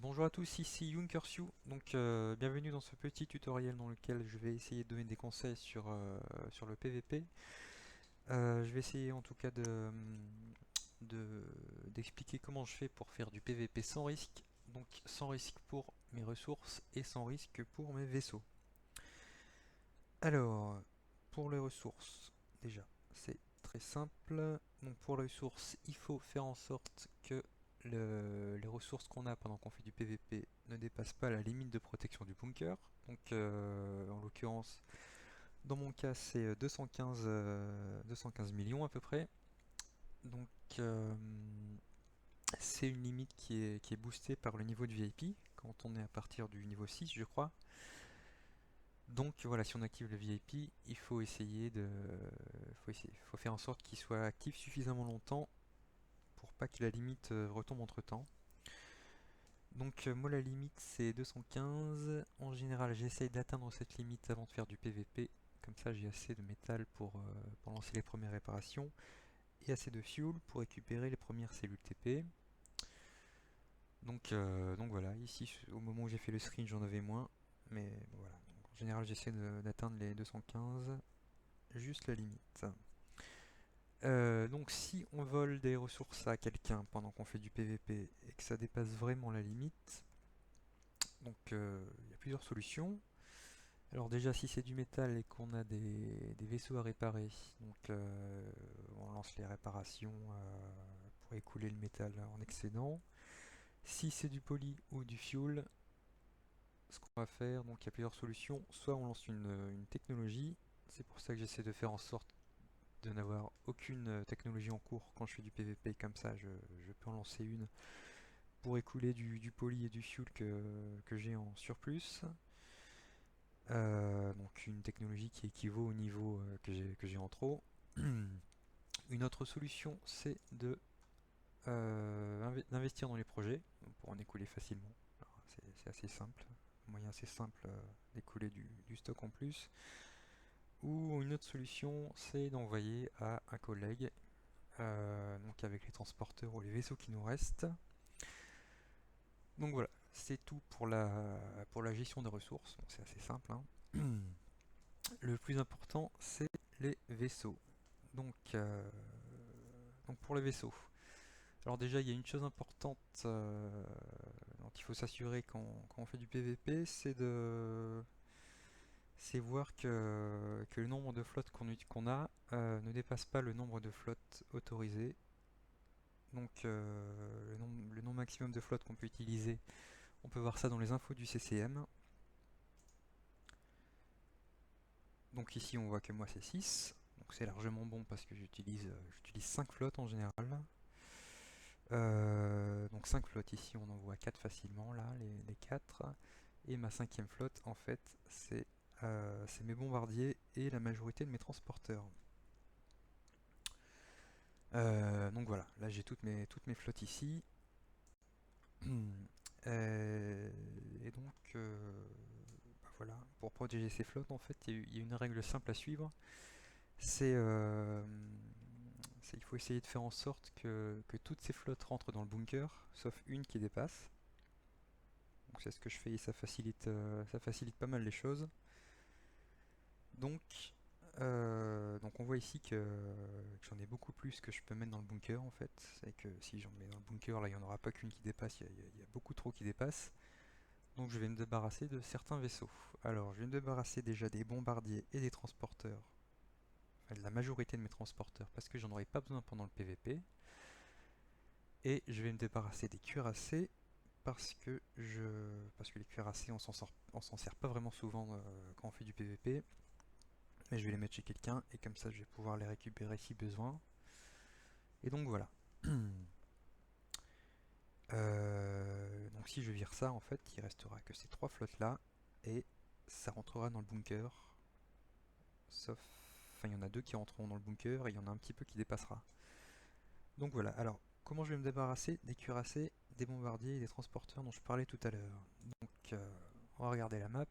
Bonjour à tous, ici Yunkersu. Bienvenue dans ce petit tutoriel dans lequel je vais essayer de donner des conseils sur le PVP. Je vais essayer en tout cas d'expliquer comment je fais pour faire du PVP sans risque. Donc sans risque pour mes ressources et sans risque pour mes vaisseaux. Alors, pour les ressources, déjà, c'est très simple. Donc pour les ressources, il faut faire en sorte que les ressources qu'on a pendant qu'on fait du PVP ne dépassent pas la limite de protection du bunker. En l'occurrence, dans mon cas, c'est 215 millions à peu près. Donc euh, c'est une limite qui est boostée par le niveau de VIP, quand on est à partir du niveau 6, je crois. Donc voilà, si on active le VIP, faut faire en sorte qu'il soit actif suffisamment longtemps pour pas que la limite retombe entre temps. Moi la limite c'est 215. En général j'essaye d'atteindre cette limite avant de faire du PVP. Comme ça j'ai assez de métal pour lancer les premières réparations et assez de fuel pour récupérer les premières cellules TP. Donc voilà, ici au moment où j'ai fait le screen j'en avais moins. Mais voilà, donc, en général j'essaie d'atteindre les 215, juste la limite. Donc si on vole des ressources à quelqu'un pendant qu'on fait du PVP et que ça dépasse vraiment la limite, il y a plusieurs solutions. Alors déjà si c'est du métal et qu'on a des vaisseaux à réparer, on lance les réparations pour écouler le métal en excédent. Si c'est du poly ou du fuel, ce qu'on va faire, donc il y a plusieurs solutions. Soit on lance une technologie, c'est pour ça que j'essaie de faire en sorte de n'avoir aucune technologie en cours quand je fais du PVP, comme ça je peux en lancer une pour écouler du poly et du fuel que j'ai en surplus. Donc une technologie qui équivaut au niveau que j'ai en trop. Une autre solution, c'est d'investir dans les projets pour en écouler facilement. C'est assez simple, un moyen assez simple d'écouler du stock en plus. Ou une autre solution, c'est d'envoyer à un collègue, donc avec les transporteurs ou les vaisseaux qui nous restent. Donc voilà, c'est tout pour la gestion des ressources. Bon, c'est assez simple, hein. Le plus important, c'est les vaisseaux. Donc, euh, donc pour les vaisseaux. Alors déjà, il y a une chose importante dont il faut s'assurer quand on fait du PVP, c'est voir que le nombre de flottes qu'on a ne dépasse pas le nombre de flottes autorisées. Le nombre maximum de flottes qu'on peut utiliser, on peut voir ça dans les infos du CCM. Donc ici on voit que moi c'est 6, donc c'est largement bon parce que j'utilise 5 flottes en général. Donc 5 flottes ici, on en voit 4 facilement là, les 4. Et ma cinquième flotte en fait c'est mes bombardiers et la majorité de mes transporteurs. Donc voilà, là j'ai toutes mes flottes ici. Euh, et donc voilà, pour protéger ces flottes en fait il y a une règle simple à suivre. C'est il faut essayer de faire en sorte que toutes ces flottes rentrent dans le bunker, sauf une qui dépasse. Donc c'est ce que je fais et ça facilite pas mal les choses. Donc, donc on voit ici que j'en ai beaucoup plus que je peux mettre dans le bunker en fait. C'est que si j'en mets dans le bunker, là il n'y en aura pas qu'une qui dépasse, il y a beaucoup trop qui dépassent. Donc je vais me débarrasser de certains vaisseaux. Alors je vais me débarrasser déjà des bombardiers et des transporteurs, enfin de la majorité de mes transporteurs parce que j'en aurai pas besoin pendant le PVP. Et je vais me débarrasser des cuirassés parce que les cuirassés on s'en sert pas vraiment souvent quand on fait du PVP. Mais je vais les mettre chez quelqu'un et comme ça je vais pouvoir les récupérer si besoin. Et donc voilà. Donc si je vire ça en fait, il restera que ces trois flottes là et ça rentrera dans le bunker. Sauf, enfin il y en a deux qui rentreront dans le bunker et il y en a un petit peu qui dépassera. Donc voilà. Alors comment je vais me débarrasser des cuirassés, des bombardiers et des transporteurs dont je parlais tout à l'heure. On va regarder la map.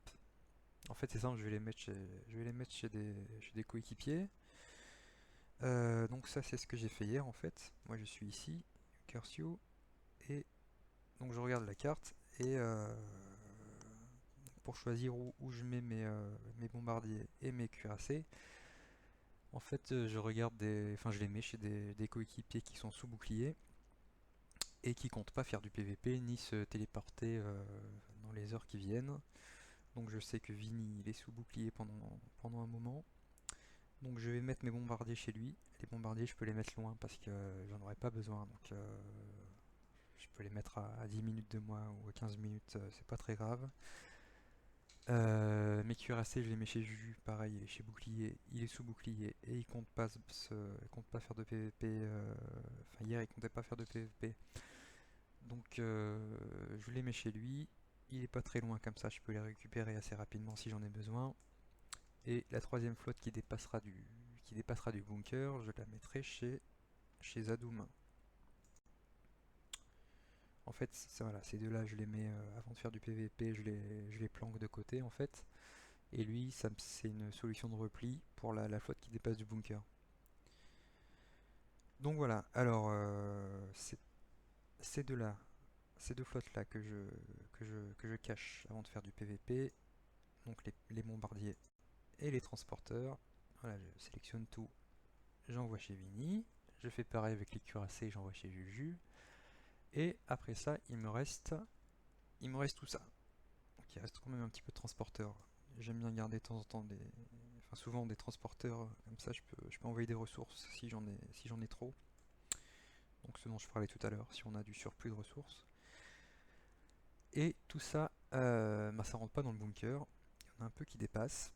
En fait c'est simple, je vais les mettre chez des coéquipiers. Donc ça c'est ce que j'ai fait hier en fait. Moi je suis ici, Curcio, et donc je regarde la carte Et pour choisir où je mets mes bombardiers et mes cuirassés, en fait, je regarde enfin, je les mets chez des coéquipiers qui sont sous bouclier et qui comptent pas faire du PVP ni se téléporter dans les heures qui viennent. Donc je sais que Vini il est sous bouclier pendant un moment. Donc je vais mettre mes bombardiers chez lui. Les bombardiers je peux les mettre loin parce que j'en aurai pas besoin. Donc je peux les mettre à 10 minutes de moi ou à 15 minutes, c'est pas très grave. Mes cuirassés je les mets chez Juju, pareil il est chez bouclier, il est sous bouclier et il compte pas faire de PVP. Enfin hier il comptait pas faire de PVP. Donc je les mets chez lui. Il est pas très loin comme ça, je peux les récupérer assez rapidement si j'en ai besoin. Et la troisième flotte qui dépassera du bunker, je la mettrai chez Zadoum. En fait, voilà, ces deux-là, je les mets avant de faire du PVP, je les planque de côté en fait. Et lui, c'est une solution de repli pour la flotte qui dépasse du bunker. Donc voilà, alors ces deux-là, ces deux flottes-là que je cache avant de faire du PVP, donc les bombardiers et les transporteurs. Voilà, je sélectionne tout, j'envoie chez Vini. Je fais pareil avec les cuirassés, j'envoie chez Juju. Et après ça, il me reste tout ça. Donc il reste quand même un petit peu de transporteurs. J'aime bien garder de temps en temps enfin souvent des transporteurs, comme ça je peux envoyer des ressources si j'en ai trop. Donc ce dont je parlais tout à l'heure, si on a du surplus de ressources. Et tout ça, bah, ça rentre pas dans le bunker. Il y en a un peu qui dépassent.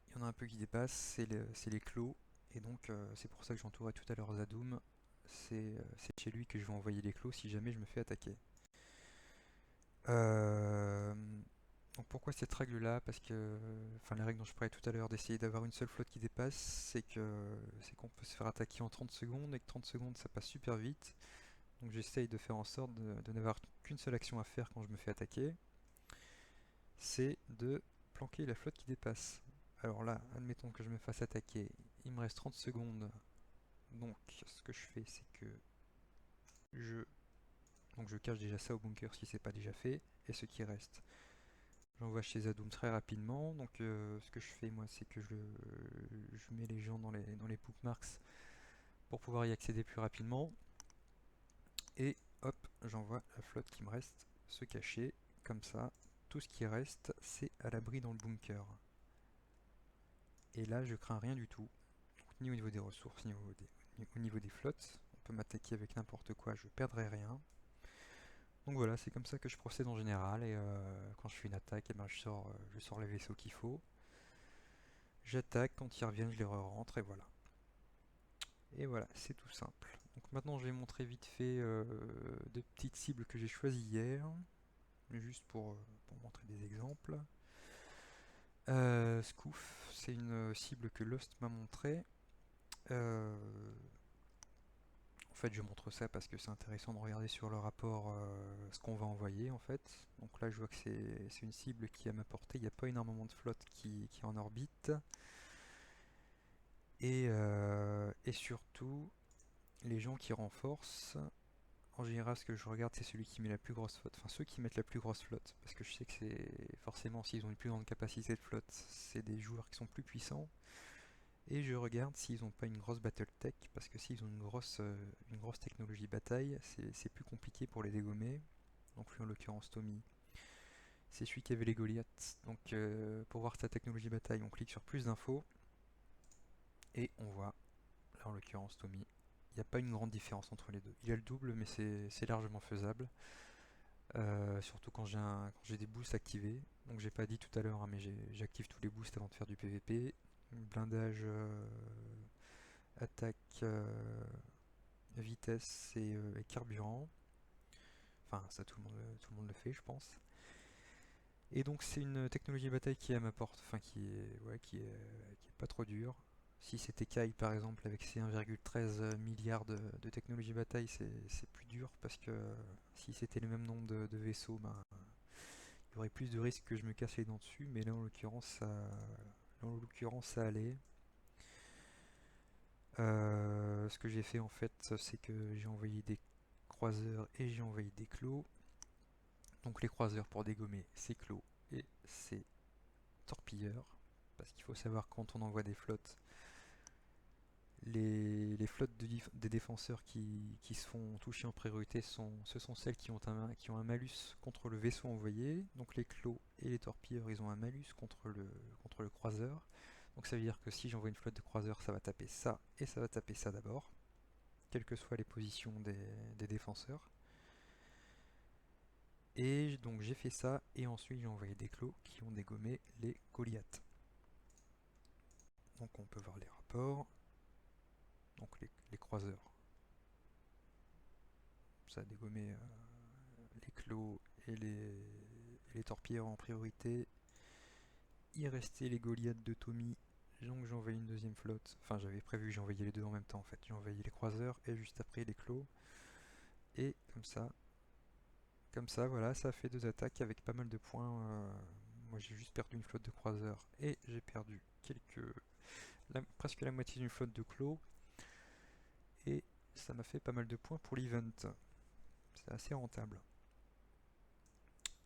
Il y en a un peu qui dépassent, c'est les clos. Et donc c'est pour ça que j'entourais tout à l'heure Zadoum. C'est chez lui que je vais envoyer les clos si jamais je me fais attaquer. Euh, donc pourquoi cette règle-là? Parce que, enfin la règle dont je parlais tout à l'heure d'essayer d'avoir une seule flotte qui dépasse, c'est qu'on peut se faire attaquer en 30 secondes et que 30 secondes ça passe super vite. Donc j'essaye de faire en sorte de n'avoir qu'une seule action à faire quand je me fais attaquer, c'est de planquer la flotte qui dépasse. Alors là, admettons que je me fasse attaquer, il me reste 30 secondes. Donc ce que je fais, c'est que je, je cache déjà ça au bunker si c'est pas déjà fait, et ce qui reste, j'envoie chez Zadoum très rapidement. Donc ce que je fais moi, c'est que je mets les gens dans les bookmarks pour pouvoir y accéder plus rapidement. Et hop, j'envoie la flotte qui me reste se cacher. Comme ça, tout ce qui reste, c'est à l'abri dans le bunker. Et là, je crains rien du tout. Donc, ni au niveau des ressources, ni au niveau des flottes. On peut m'attaquer avec n'importe quoi, je perdrai rien. Donc voilà, c'est comme ça que je procède en général. Et quand je fais une attaque, eh ben, je sors les vaisseaux qu'il faut. J'attaque, quand ils reviennent, je les re-rentre et voilà. Et voilà, c'est tout simple. Donc maintenant, je vais montrer vite fait deux petites cibles que j'ai choisies hier, juste pour montrer des exemples. Scoof, c'est une cible que Lost m'a montré. En fait, je montre ça parce que c'est intéressant de regarder sur le rapport ce qu'on va envoyer en fait. Donc là, je vois que c'est une cible qui est à ma portée. Il n'y a pas énormément de flotte qui est en orbite. Et surtout, les gens qui renforcent, en général, ce que je regarde, c'est celui qui met la plus grosse flotte. Enfin, ceux qui mettent la plus grosse flotte. Parce que je sais que c'est forcément, s'ils ont une plus grande capacité de flotte, c'est des joueurs qui sont plus puissants. Et je regarde s'ils n'ont pas une grosse Battletech, parce que s'ils ont une grosse technologie bataille, c'est plus compliqué pour les dégommer. Donc lui en l'occurrence Tommy, c'est celui qui avait les Goliaths. Donc pour voir sa technologie bataille, on clique sur plus d'infos, et on voit, là en l'occurrence Tommy, il n'y a pas une grande différence entre les deux. Il a le double, mais c'est largement faisable. Surtout quand j'ai des boosts activés. Donc j'ai pas dit tout à l'heure, hein, mais j'active tous les boosts avant de faire du PVP. Blindage, attaque, vitesse et carburant. Enfin, ça tout le monde le fait, je pense. Et donc c'est une technologie bataille qui est à ma porte, enfin qui est pas trop dure. Si c'était Kai par exemple avec ses 1,13 milliards de technologie bataille, c'est plus dur parce que si c'était le même nombre de vaisseaux, ben, il y aurait plus de risques que je me casse les dents dessus, mais là en l'occurrence ça allait. Ce que j'ai fait en fait, c'est que j'ai envoyé des croiseurs et j'ai envoyé des clos. Donc les croiseurs pour dégommer ces clos et ces torpilleurs. Parce qu'il faut savoir quand on envoie des flottes, les flottes des défenseurs qui se font toucher en priorité ce sont celles qui ont un malus contre le vaisseau envoyé. Donc les clos et les torpilleurs, ils ont un malus contre le croiseur. Donc ça veut dire que si j'envoie une flotte de croiseurs, ça va taper ça et ça va taper ça d'abord, quelles que soient les positions des défenseurs. Et donc j'ai fait ça et ensuite j'ai envoyé des clos qui ont dégommé les Goliaths. Donc on peut voir les rapports. Donc les croiseurs, ça a dégommé les clos et les torpilleurs en priorité. Il restait les Goliaths de Tommy, donc j'ai envoyé une deuxième flotte. Enfin j'avais prévu, j'ai envoyé les deux en même temps en fait. J'ai envoyé les croiseurs et juste après les clos. Et comme ça voilà, ça a fait deux attaques avec pas mal de points. Moi j'ai juste perdu une flotte de croiseurs et j'ai perdu presque la moitié d'une flotte de clos. Et ça m'a fait pas mal de points pour l'event. C'est assez rentable.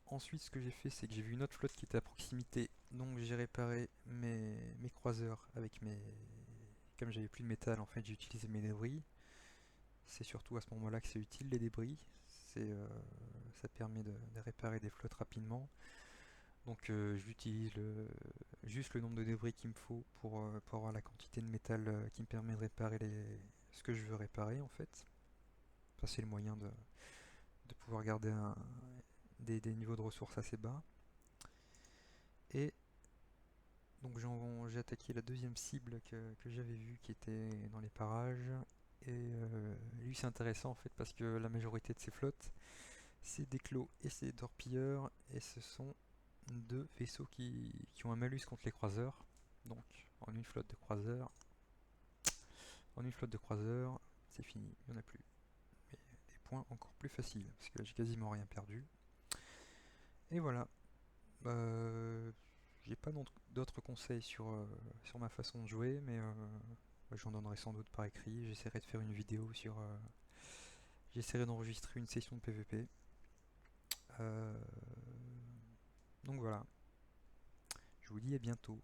Ensuite, ce que j'ai fait, c'est que j'ai vu une autre flotte qui était à proximité, donc j'ai réparé mes croiseurs avec mes... Comme j'avais plus de métal, en fait, j'ai utilisé mes débris. C'est surtout à ce moment-là que c'est utile, les débris. Ça permet de réparer des flottes rapidement. Donc j'utilise juste le nombre de débris qu'il me faut pour avoir la quantité de métal qui me permet de réparer ce que je veux réparer, en fait. Enfin, c'est le moyen de pouvoir garder des niveaux de ressources assez bas. Et donc j'ai attaqué la deuxième cible que j'avais vue qui était dans les parages. Et lui c'est intéressant en fait parce que la majorité de ses flottes c'est des clos et c'est des torpilleurs. Et ce sont deux vaisseaux qui ont un malus contre les croiseurs. Donc en une flotte de croiseurs, c'est fini, il n'y en a plus. Mais des points encore plus faciles parce que là j'ai quasiment rien perdu. Et voilà. J'ai pas d'autres conseils sur ma façon de jouer, mais j'en donnerai sans doute par écrit. J'essaierai de faire une vidéo j'essaierai d'enregistrer une session de PVP. Euh, donc voilà. Je vous dis à bientôt.